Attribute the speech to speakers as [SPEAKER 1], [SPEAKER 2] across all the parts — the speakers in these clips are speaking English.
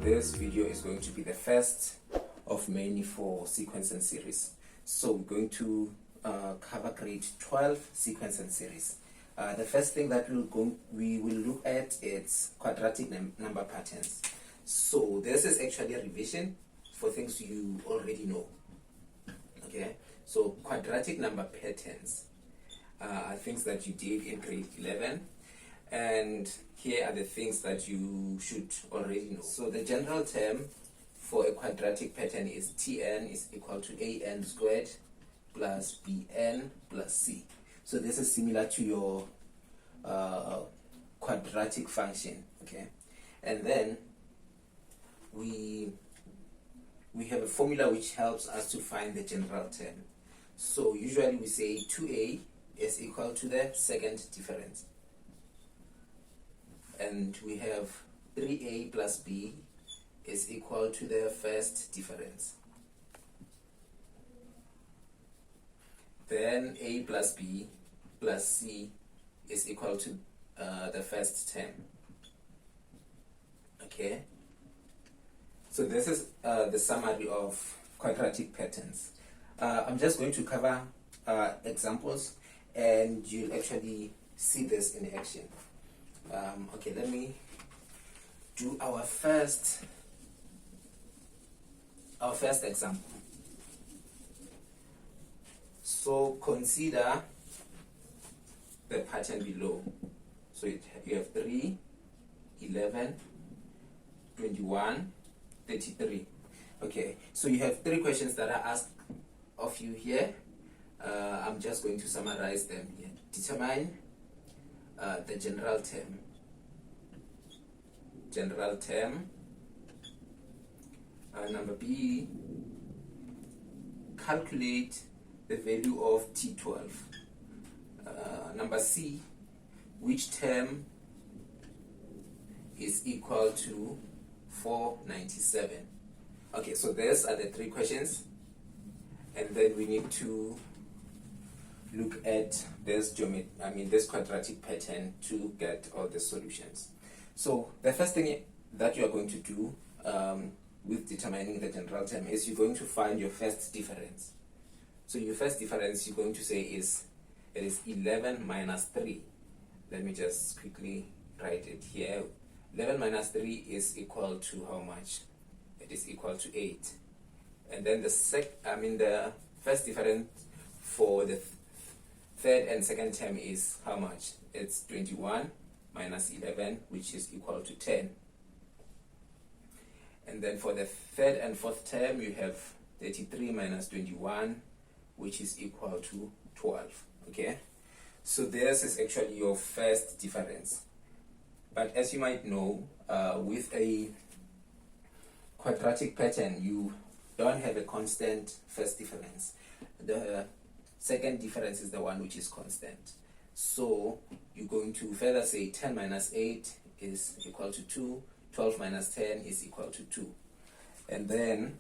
[SPEAKER 1] this video is going to be the first of many for sequence and series. So we're going to cover grade 12 sequence and series. The first thing that we will look at is quadratic number patterns. So this is actually a revision for things you already know. Okay, so quadratic number patterns are things that you did in grade 11, and here are the things that you should already know. So the general term for a quadratic pattern is Tn is equal to an squared plus bn plus c. So this is similar to your quadratic function, okay? And then we have a formula which helps us to find the general term. So usually we say 2a is equal to the second difference, and we have 3a plus b is equal to the first difference. Then a plus b plus c is equal to the first term. Okay, so this is the summary of quadratic patterns. I'm just going to cover examples, and you'll actually see this in action. Okay, let me do our first example. So consider the pattern below. So you have 3, 11, 21, 33. Okay, so you have 3 questions that are asked of you here. I'm just going to summarize them here. Determine the general term. Number B, calculate the value of T12. Number C, which term is equal to 497? Okay, so these are the 3 questions, and then we need to look at this this quadratic pattern to get all the solutions. So the first thing that you are going to do with determining the general term is you're going to find your first difference. So your first difference you're going to say is 11 minus 3. Let me just quickly write it here. 11 minus 3 is equal to how much? It is equal to 8. And then the first difference for the third and second term is how much? It's 21 minus 11, which is equal to 10. And then for the third and fourth term, you have 33 minus 21, which is equal to 12. Okay, so this is actually your first difference. But as you might know, with a quadratic pattern, you don't have a constant first difference. The second difference is the one which is constant. So you're going to further say 10 minus 8 is equal to 2, 12 minus 10 is equal to 2. And then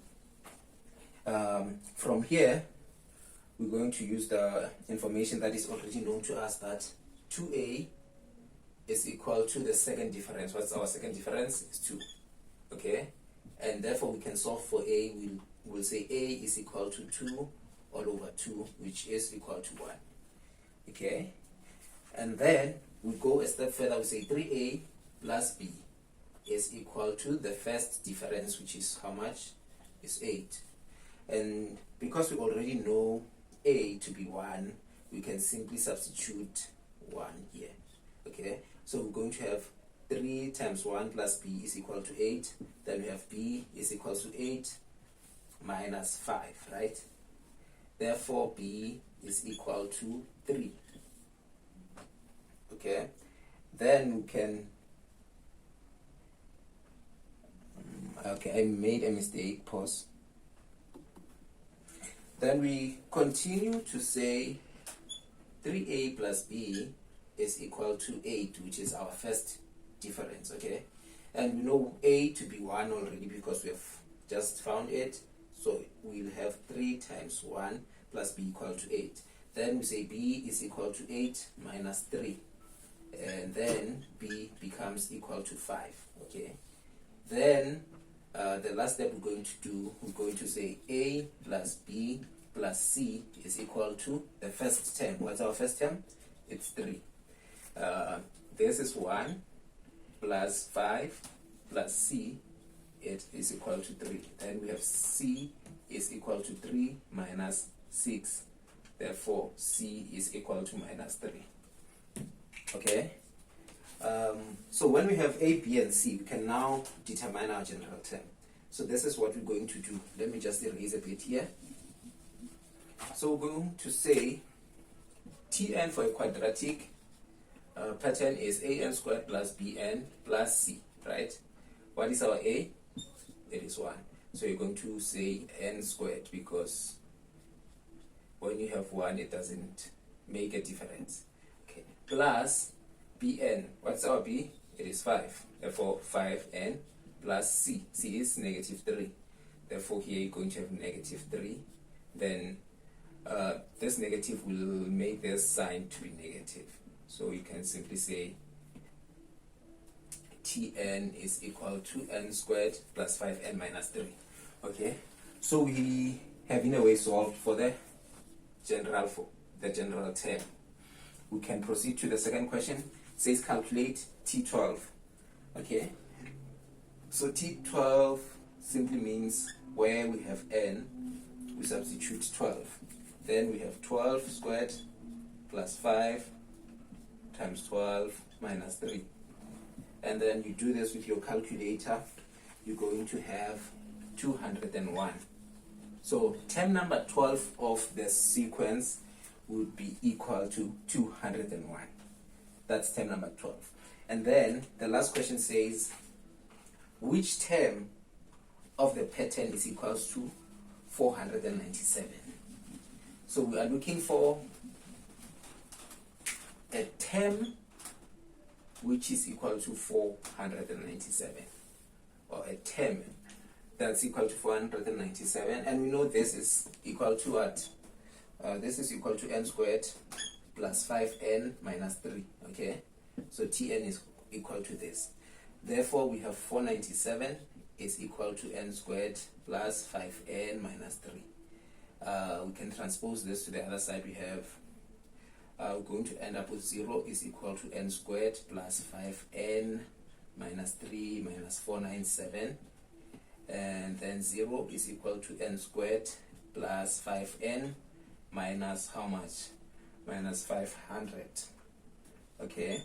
[SPEAKER 1] from here, we're going to use the information that is already known to us, that 2a is equal to the second difference. What's our second difference? Is 2. Okay, and therefore we can solve for a. We'll say a is equal to 2 all over 2, which is equal to 1. Okay, and then we go a step further. We say 3a plus b is equal to the first difference, which is how much? Is 8. And because we already know a to be 1, we can simply substitute 1 here. Okay, so we're going to have 3 times 1 plus b is equal to 8. Then we have b is equal to 8 minus 5, right? Therefore b is equal to 3. Okay, then we can okay, I made a mistake, pause. Then we continue to say 3a plus b is equal to 8, which is our first difference, okay? And we know a to be 1 already because we have just found it. So we'll have 3 times 1 plus b equal to 8. Then we say b is equal to 8 minus 3. And then b becomes equal to 5, okay? Then the last step we're going to do, we're going to say A plus B plus C is equal to the first term. What's our first term? It's 3. This is 1 plus 5 plus C, it is equal to 3. Then we have C is equal to 3 minus 6. Therefore, C is equal to minus 3. Okay? So when we have A, B, and C, we can now determine our general term. So this is what we're going to do. Let me just erase a bit here. So we're going to say Tn for a quadratic pattern is an squared plus bn plus c, right? What is our A? It is 1. So you're going to say n squared, because when you have 1, it doesn't make a difference. Okay. Plus bn. What's our b? It is 5. Therefore 5n plus c. c is negative 3. Therefore here you're going to have negative 3. Then this negative will make this sign to be negative. So you can simply say Tn is equal to n squared plus 5n minus 3. Okay, so we have in a way solved for the general term. We can proceed to the second question. It says calculate T12. Okay, so T12 simply means where we have n, we substitute 12. Then we have 12 squared plus 5 times 12 minus 3. And then you do this with your calculator, you're going to have 201. So term number 12 of the sequence would be equal to 201. That's term number 12. And then the last question says, which term of the pattern is equal to 497? So we are looking for a term which is equal to 497, or a term that's equal to 497, and we know this is equal to what? This is equal to n squared plus 5n minus 3. Okay, so Tn is equal to this. Therefore we have 497 is equal to n squared plus 5n minus 3. We can transpose this to the other side. We have we're going to end up with 0 is equal to n squared plus 5n minus 3 minus 497, and then 0 is equal to n squared plus 5n minus how much? Minus 500. Okay,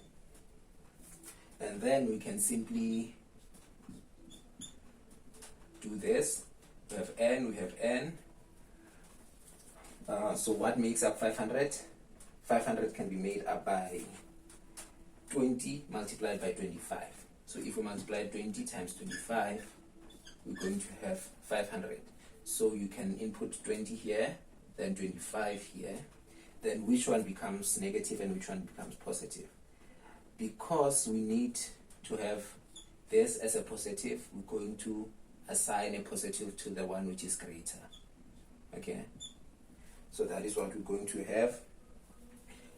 [SPEAKER 1] and then we can simply do this. We have n, we have n. So what makes up 500? 500 can be made up by 20 multiplied by 25. So if we multiply 20 times 25, we're going to have 500. So you can input 20 here, then 25 here. Then which one becomes negative and which one becomes positive? Because we need to have this as a positive, we're going to assign a positive to the one which is greater. Okay, so that is what we're going to have.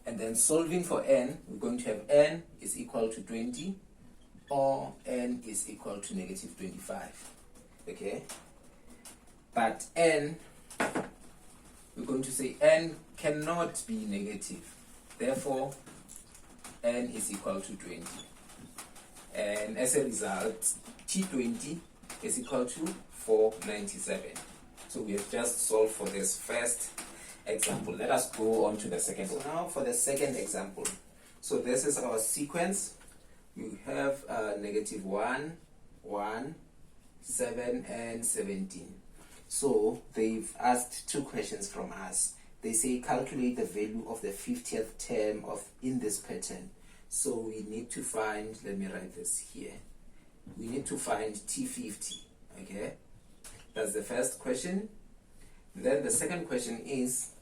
[SPEAKER 1] And then solving for n, we're going to have n is equal to 20 or n is equal to negative 25. Okay, but n, we're going to say n cannot be negative. Therefore, n is equal to 20. And as a result, T20 is equal to 497. So we have just solved for this first example. Let us go on to the second one. Now for the second example. So this is our sequence. We have negative 1, 1, 7, and 17. So they've asked two questions from us. They say calculate the value of the 50th term in this pattern. So we need to find, let me write this here. We need to find T50. Okay, that's the first question. Then the second question is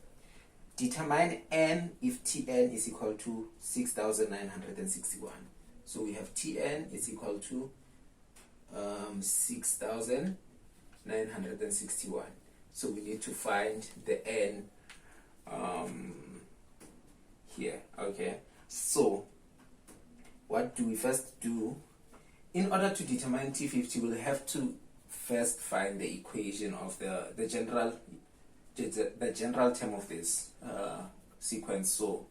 [SPEAKER 1] determine n if Tn is equal to 6,961. So we have Tn is equal to 6,961. So we need to find the n here. Okay, so what do we first do? In order to determine T50, we'll have to first find the equation of the general term of this sequence. So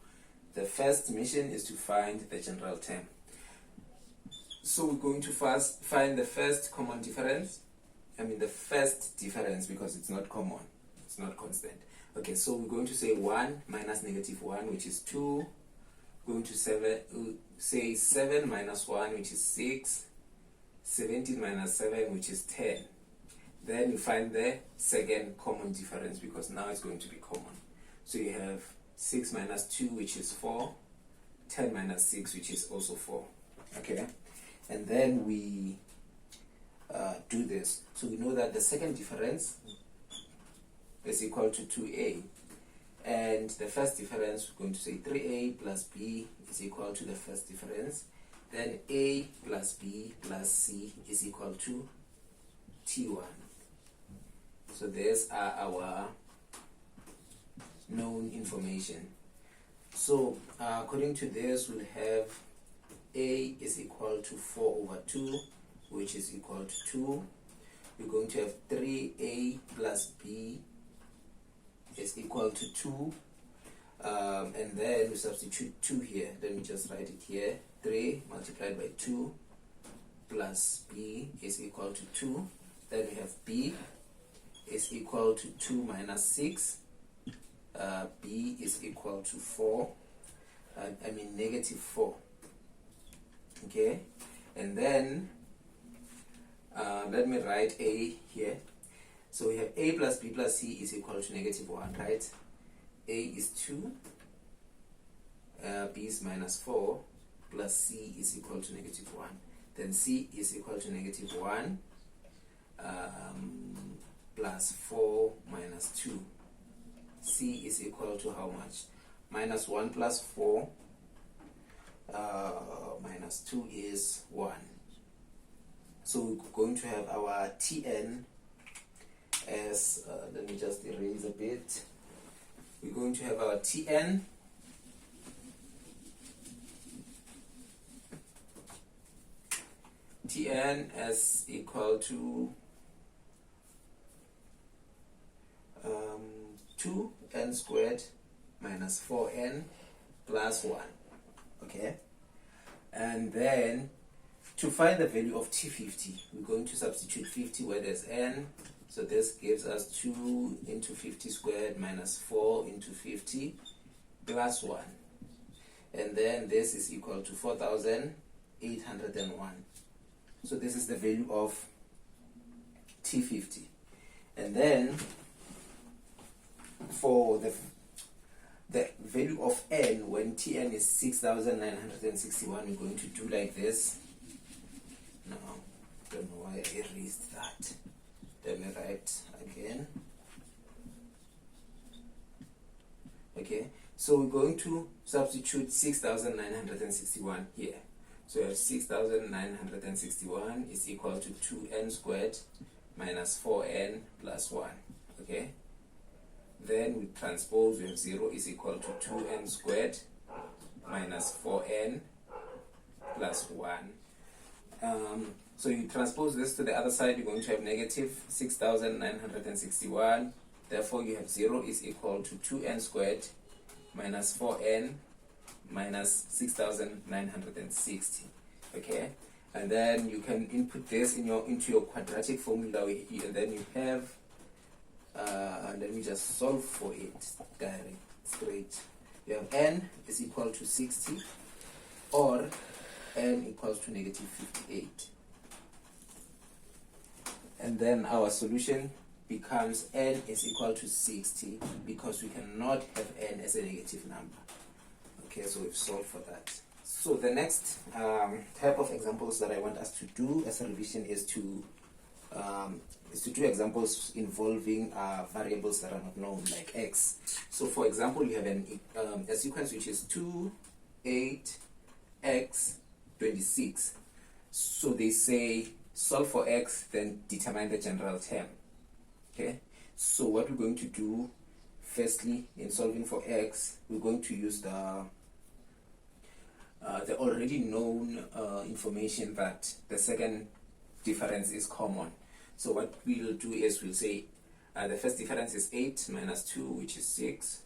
[SPEAKER 1] the first mission is to find the general term. So we're going to first find the first common difference. The first difference, because it's not common, it's not constant. Okay, so we're going to say 1 minus negative 1, which is 2. We're going to say 7 minus 1, which is 6. 17 minus 7, which is 10. Then you find the second common difference, because now it's going to be common. So you have 6 minus 2, which is 4. 10 minus 6, which is also 4. Okay, and then we do this. So we know that the second difference is equal to 2a. And the first difference, we're going to say 3a plus b is equal to the first difference. Then a plus b plus c is equal to t1. So these are our known information. So according to this, we'll have a is equal to 4 over 2, which is equal to 2. We're going to have 3a plus b is equal to 2. And then we substitute 2 here. Let me just write it here. 3 multiplied by 2 plus b is equal to 2. Then we have b is equal to 2 minus 6. B is equal to 4. Negative 4. Okay, and then let me write a here. So we have a plus b plus c is equal to negative 1, right? A is 2, b is minus 4, plus c is equal to negative 1. Then c is equal to negative 1 plus 4 minus 2. C is equal to how much? Minus 1 plus 4 minus 2 is 1. So we're going to have our Tn as, let me just erase a bit. We're going to have our Tn as equal to 2n squared minus 4n plus 1. Okay, and then to find the value of T50, we're going to substitute 50 where there's n. So this gives us 2 into 50 squared minus 4 into 50 plus 1. And then this is equal to 4,801. So this is the value of T50. And then for the value of n, when Tn is 6,961, we're going to do like this. Now, I don't know why I erased that. Let me write again. Okay, so we're going to substitute 6,961 here. So we have 6,961 is equal to 2n squared minus 4n plus 1. Okay, then we transpose, we have 0 is equal to 2n squared minus 4n plus 1. So you transpose this to the other side, you're going to have negative 6,961. Therefore, you have 0 is equal to 2n squared minus 4n minus 6,960. Okay, and then you can input this into your quadratic formula, and then you have. Let me just solve for it straight. You have n is equal to 60, or n equals to negative 58. And then our solution becomes n is equal to 60, because we cannot have n as a negative number. Okay, so we've solved for that. So the next type of examples that I want us to do as a revision is to do examples involving variables that are not known, like x. So for example, you have a sequence which is 2, 8, x, 26. So they say solve for x, then determine the general term. Okay, so what we're going to do, firstly, in solving for x, we're going to use the already known information that the second difference is common. So what we'll do is we'll say the first difference is 8 minus 2, which is 6.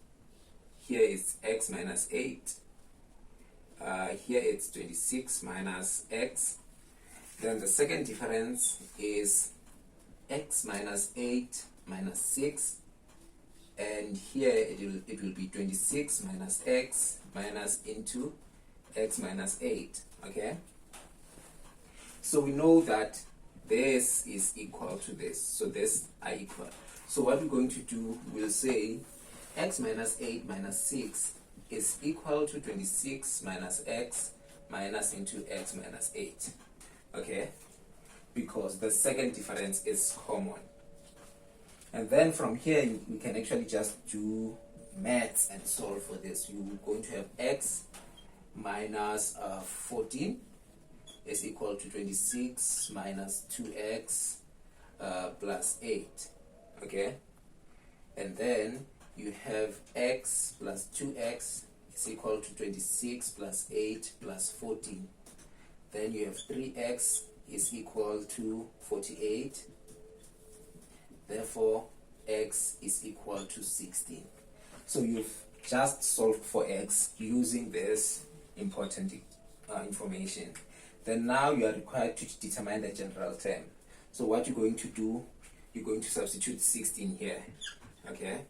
[SPEAKER 1] Here is x minus 8. Here it's 26 minus x. Then the second difference is x minus 8 minus 6. And here it will be 26 minus x minus into x minus 8. Okay? So we know that this is equal to this. So this are equal. So what we're going to do, we'll say x minus 8 minus 6 is equal to 26 minus x minus into x minus 8. Okay? Because the second difference is common. And then from here, we can actually just do maths and solve for this. You're going to have x minus 14 is equal to 26 minus 2x plus 8. Okay? And then you have x plus 2x is equal to 26 plus 8 plus 14. Then you have 3x is equal to 48. Therefore, x is equal to 16. So you've just solved for x using this important information. Then now you are required to determine the general term. So what you're going to do, you're going to substitute 16 here. Okay?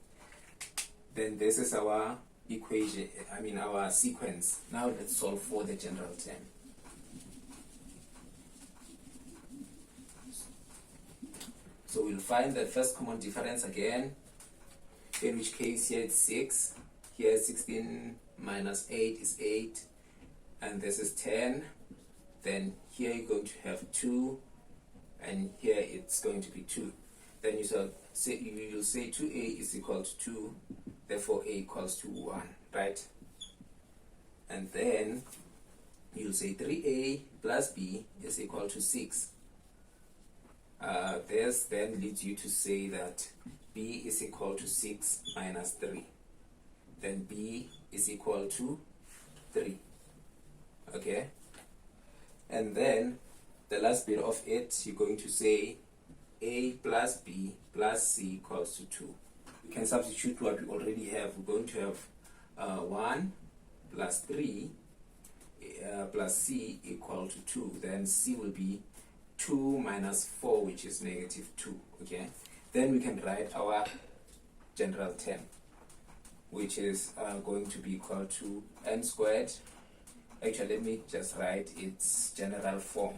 [SPEAKER 1] Then this is our equation, our sequence. Now let's solve for the general term. So we'll find the first common difference again, in which case here it's 6, here 16 minus 8 is 8, and this is 10. Then here you're going to have 2, and here it's going to be 2. Then you'll say 2a is equal to 2, therefore a equals to 1, right? And then you'll say 3a plus b is equal to 6. This then leads you to say that b is equal to 6 minus 3. Then b is equal to 3. Okay? And then the last bit of it, you're going to say a plus b plus c equals to 2. You can substitute what we already have. We're going to have 1 plus 3 plus c equal to 2. Then c will be 2 minus 4, which is negative 2. Okay? Then we can write our general term, which is going to be equal to n squared. Actually, let me just write its general form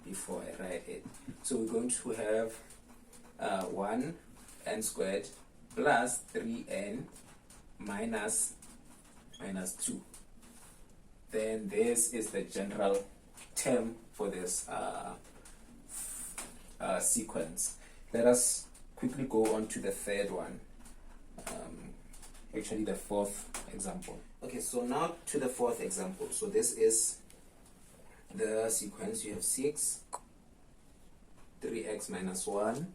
[SPEAKER 1] before I write it. So we're going to have 1 n squared plus 3n minus 2. Then this is the general term for this sequence. Let us quickly go on to the third one, actually the fourth example. Okay, so now to the fourth example. So this is the sequence. You have 6, 3x minus 1,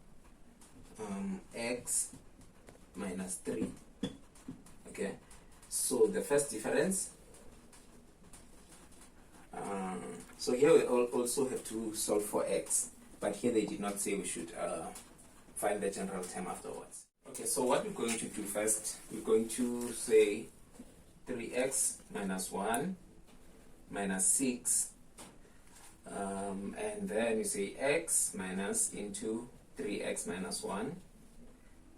[SPEAKER 1] x minus 3. Okay, so the first difference, so here we also have to solve for x, but here they did not say we should find the general term afterwards. Okay, so what we're going to do first, we're going to say 3x minus 1 minus 6, and then you say x minus into 3x minus 1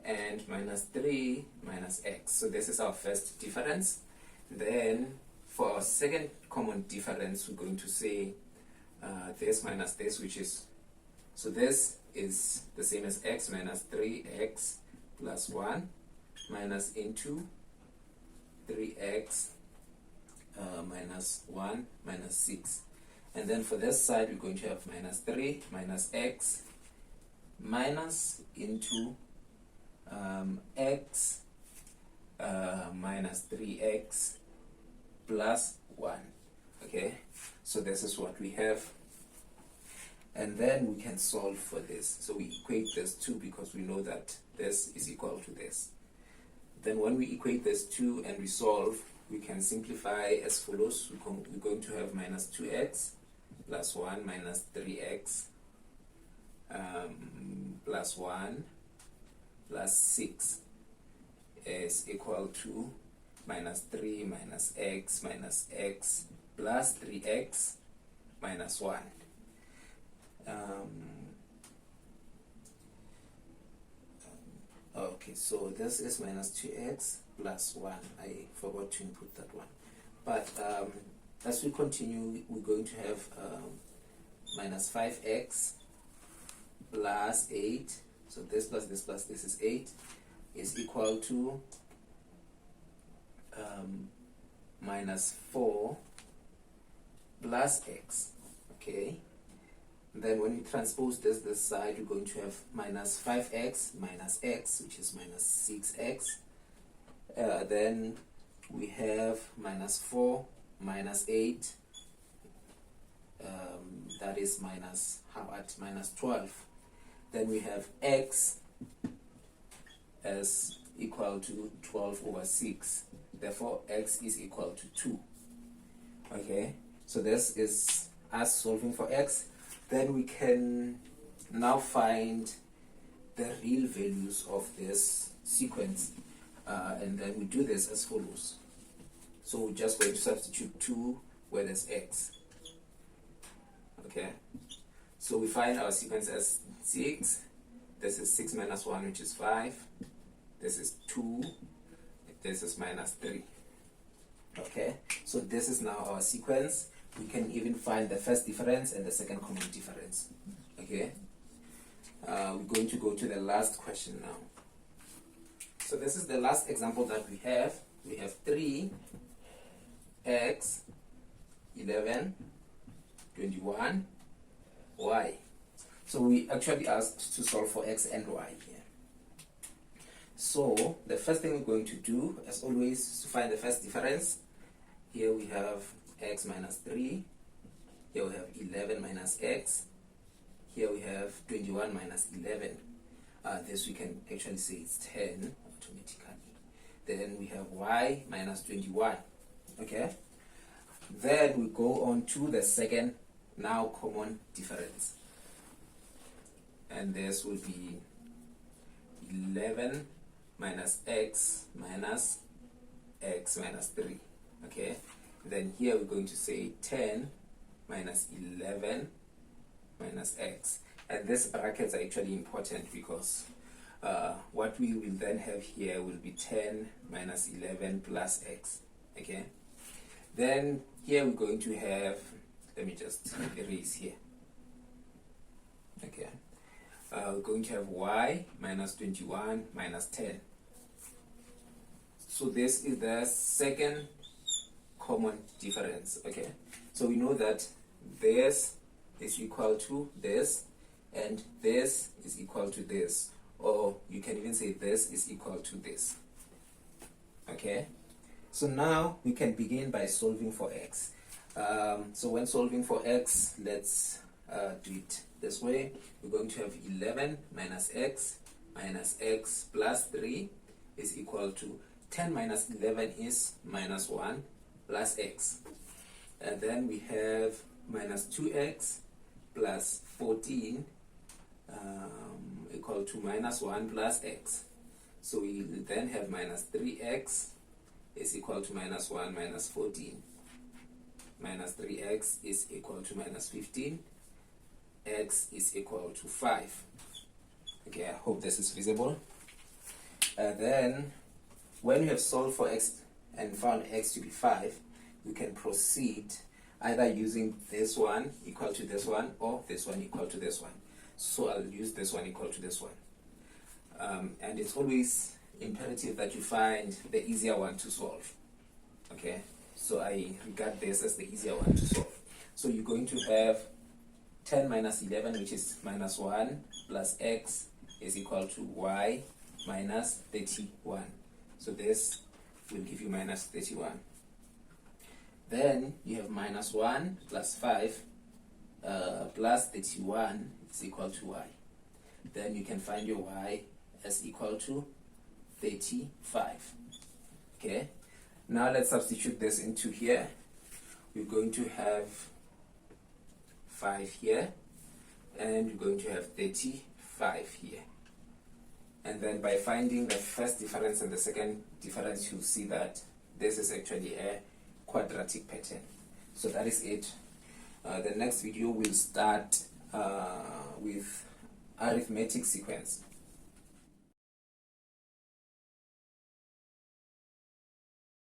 [SPEAKER 1] and minus 3 minus x. So this is our first difference. Then for our second common difference, we're going to say this minus this, which is, so this is the same as x minus 3x plus 1 minus into 3x minus 1 minus 6. And then for this side, we're going to have minus 3 minus x minus into x minus 3x plus 1. Okay, so this is what we have. And then we can solve for this. So we equate this 2 because we know that this is equal to this. Then when we equate this 2 and we solve, we can simplify as follows. We're going to have minus 2x plus 1 minus 3x plus 1 plus 6 is equal to minus 3 minus x plus 3x minus 1. Okay, so this is minus 2x plus 1. I forgot to input that one. But as we continue, we're going to have minus 5x plus 8. So this plus this plus this is 8 is equal to minus 4 plus x. Okay. Then when we transpose this side, we're going to have minus 5x minus x, which is minus 6x. Then we have minus 4 minus 8, that is minus, minus 12. Then we have x as equal to 12 over 6. Therefore, x is equal to 2. Okay, so this is us solving for x. Then we can now find the real values of this sequence. And then we do this as follows. So we're just going to substitute 2 where there's x. Okay, so we find our sequence as 6. This is 6 minus 1, which is 5. This is 2. This is minus 3. Okay, so this is now our sequence. We can even find the first difference and the second common difference. Okay, we're going to go to the last question now. So this is the last example that we have. We have 3x, 11, 21, y. So we actually asked to solve for x and y here. So the first thing we're going to do, as always, is to find the first difference. Here we have x minus 3. Here we have 11 minus x. Here we have 21 minus 11. This we can actually say it's 10 automatically. Then we have y minus 21. Okay. Then we go on to the second now common difference. And this will be 11 minus x minus 3. Okay. Then here we're going to say 10 minus 11 minus x. And these brackets are actually important because what we will then have here will be 10 minus 11 plus x. Okay. Then here we're going to have, let me just erase here. Okay. We're going to have y minus 21 minus 10. So this is the second common difference. Okay, so we know that this is equal to this and this is equal to this, or you can even say this is equal to this. Okay, so now we can begin by solving for x. So when solving for x, let's do it this way. We're going to have 11 minus x plus 3 is equal to 10 minus 11 is minus 1 plus x. And then we have minus 2x plus 14 equal to minus 1 plus x. So we then have minus 3x is equal to minus 1 minus 14. Minus 3x is equal to minus 15. X is equal to 5. Okay, I hope this is visible. Then when we have solved for x and found x to be 5, we can proceed either using this one equal to this one or this one equal to this one. So I'll use this one equal to this one. And it's always imperative that you find the easier one to solve. Okay, so I regard this as the easier one to solve. So you're going to have 10 minus 11, which is minus 1, plus x is equal to y minus 31. So this will give you minus 31. Then you have minus 1 plus 5 plus 31 is equal to y. Then you can find your y as equal to 35. Okay, now let's substitute this into here. We're going to have 5 here and you're going to have 35 here. And then by finding the first difference and the second difference, you'll see that this is actually a quadratic pattern. So that is it. The next video will start with arithmetic sequence.